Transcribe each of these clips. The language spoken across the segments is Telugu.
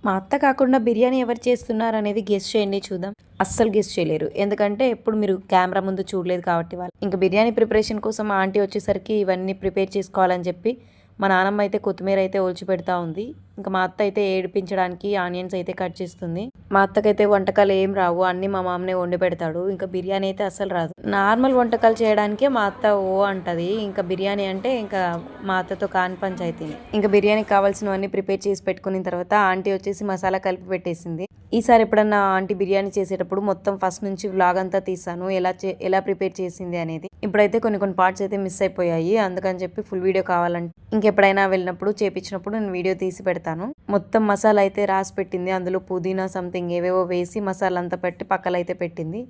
మా అత్త కాకుండా బిర్యానీ ఎవరు చేస్తున్నారనేది గెస్ చేయండి చూద్దాం. అస్సలు గెస్ చేయలేరు. ఎందుకంటే ఎప్పుడు మీరు కెమెరా ముందు చూడలేదు కాబట్టి వాళ్ళు. ఇంక బిర్యానీ ప్రిపరేషన్ కోసం మా ఆంటీ వచ్చేసరికి ఇవన్నీ ప్రిపేర్ చేసుకోవాలని చెప్పి మా నానమ్మ అయితే కొత్తిమీర అయితే ఒలిచి పెడతా ఉంది. ఇంకా మా అత్త అయితే ఏడిపించడానికి ఆనియన్స్ అయితే కట్ చేస్తుంది. మా అత్తకైతే వంటకాలు ఏం రావు, అన్ని మా మామనే వండి పెడతాడు. ఇంకా బిర్యానీ అయితే అస్సలు రాదు. నార్మల్ వంటకాలు చేయడానికే మా అత్త ఓ అంటది. ఇంకా బిర్యానీ అంటే ఇంకా మా అత్తతో కాని పంచాయతీని. ఇంకా బిర్యానీకి కావాల్సినవన్నీ ప్రిపేర్ చేసి పెట్టుకున్న తర్వాత ఆంటీ వచ్చేసి మసాలా కలిపి పెట్టేసింది. ఈసారి ఎప్పుడన్నా ఆంటీ బిర్యానీ చేసేటప్పుడు మొత్తం ఫస్ట్ నుంచి వ్లాగ్ అంతా తీసాను, ఎలా ప్రిపేర్ చేసింది అనేది. ఇప్పుడైతే కొన్ని పార్ట్స్ అయితే మిస్ అయిపోయాయి, అందుకని చెప్పి ఫుల్ వీడియో కావాలంటే ఇంకెప్పుడైనా వెళ్ళినప్పుడు చేపించినప్పుడు నేను వీడియో తీసి పెడతాను. మొత్తం మసాలా అయితే రాసి పెట్టింది, అందులో పుదీనా సంథింగ్ ఏవేవో వేసి మసాలా అంతా పెట్టి పక్కల అయితే పెట్టింది.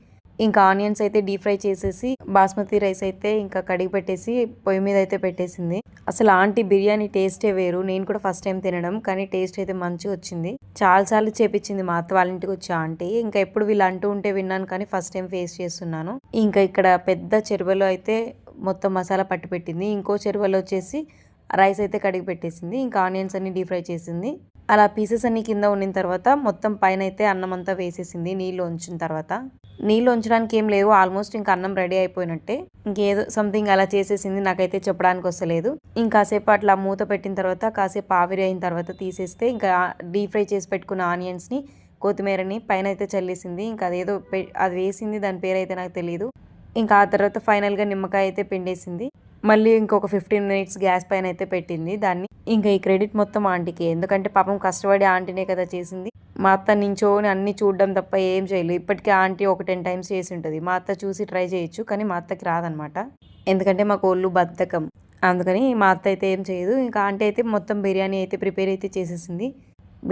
ఇంకా ఆనియన్స్ అయితే డీప్ ఫ్రై చేసేసి బాస్మతి రైస్ అయితే ఇంకా కడిగి పెట్టేసి పొయ్యి మీద అయితే పెట్టేసింది. అసలు ఆంటీ బిర్యానీ టేస్టే వేరు. నేను కూడా ఫస్ట్ టైం తినడం, కానీ టేస్ట్ అయితే మంచిగా వచ్చింది. చాలాసార్లు చేపించింది మా అత్త వాళ్ళ ఇంటికి వచ్చి ఆంటీ. ఇంకా ఎప్పుడు వీళ్ళు అంటూ ఉంటే విన్నాను, కానీ ఫస్ట్ టైం ఫేస్ చేస్తున్నాను. ఇంకా ఇక్కడ పెద్ద చెరువులో అయితే మొత్తం మసాలా పట్టి పెట్టింది. ఇంకో చెరువులో వచ్చేసి రైస్ అయితే కడిగి పెట్టేసింది. ఇంకా ఆనియన్స్ అన్ని డీప్ ఫ్రై చేసింది. అలా పీసెస్ అన్ని కింద ఉండిన తర్వాత మొత్తం పైన అయితే అన్నం అంతా వేసేసింది. నీళ్ళు ఉంచిన తర్వాత నీళ్ళు ఉంచడానికి ఏం లేవు, ఆల్మోస్ట్ ఇంకా అన్నం రెడీ అయిపోయినట్టే. ఇంకేదో సంథింగ్ అలా చేసేసింది, నాకైతే చెప్పడానికి వస్తలేదు. ఇంకాసేపు అట్లా మూత పెట్టిన తర్వాత కాసేపు ఆవిరి అయిన తర్వాత తీసేస్తే ఇంకా డీప్ ఫ్రై చేసి పెట్టుకున్న ఆనియన్స్ని కొత్తిమీరని పైన అయితే చల్లేసింది. ఇంకా అదేదో అది వేసింది, దాని పేరు అయితే నాకు తెలియదు. ఇంకా ఆ తర్వాత ఫైనల్గా నిమ్మకాయ అయితే పిండేసింది. మళ్ళీ ఇంకొక 15 మినిట్స్ గ్యాస్ పైన అయితే పెట్టింది దాన్ని. ఇంకా ఈ క్రెడిట్ మొత్తం ఆంటీకి, ఎందుకంటే పాపం కష్టపడి ఆంటీనే కదా చేసింది. మా అత్త నించోని అన్ని చూడడం తప్ప ఏం చేయలేదు. ఇప్పటికే ఆంటీ ఒక 10 టైమ్స్ చేసి ఉంటుంది. మా అత్త చూసి ట్రై చేయొచ్చు, కానీ మా అత్తకి రాదనమాట. ఎందుకంటే మాకు ఒళ్ళు బద్ధకం, అందుకని మా అత్త అయితే ఏం చేయదు. ఇంకా ఆంటీ అయితే మొత్తం బిర్యానీ అయితే ప్రిపేర్ అయితే చేసేసింది.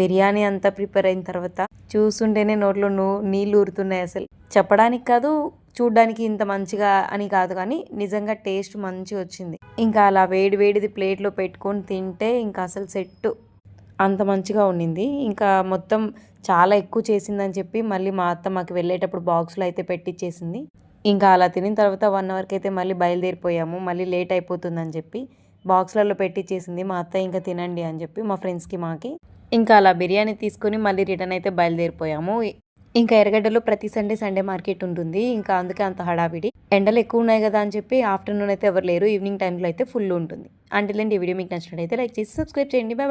బిర్యానీ అంతా ప్రిపేర్ అయిన తర్వాత చూస్తుంటేనే నోట్లో నీళ్ళు ఊరుతున్నాయి. అసలు చెప్పడానికి కాదు, చూడ్డానికి ఇంత మంచిగా అని కాదు, కానీ నిజంగా టేస్ట్ మంచిగా వచ్చింది. ఇంకా అలా వేడిది ప్లేట్లో పెట్టుకొని తింటే ఇంకా అసలు సెట్, అంత మంచిగా ఉండింది. ఇంకా మొత్తం చాలా ఎక్కువ చేసిందని చెప్పి మళ్ళీ మా అత్త మాకు వెళ్ళేటప్పుడు బాక్స్లో అయితే పెట్టించేసింది. ఇంకా అలా తినిన తర్వాత 1 అవర్కి అయితే మళ్ళీ బయలుదేరిపోయాము. మళ్ళీ లేట్ అయిపోతుందని చెప్పి బాక్స్లలో పెట్టించేసింది మా అత్త. ఇంకా తినండి అని చెప్పి మా ఫ్రెండ్స్కి మాకి. ఇంకా అలా బిర్యానీ తీసుకొని మళ్ళీ రిటర్న్ అయితే బయలుదేరిపోయాము. ఇంకా ఎర్రగడ్డలో ప్రతి సండే మార్కెట్ ఉంటుంది. ఇంకా అందుకే అంత హడావిడి. ఎండలు ఎక్కువ ఉన్నాయి కదా అని చెప్పి ఆఫ్టర్నూన్ అయితే ఎవరు లేరు, ఈవినింగ్ టైంలో అయితే ఫుల్ ఉంటుంది. అంటిల్ ఈ వీడియో మీకు నచ్చినట్టయితే లైక్ చేసి సబ్స్క్రైబ్ చేయండి. బాయ్.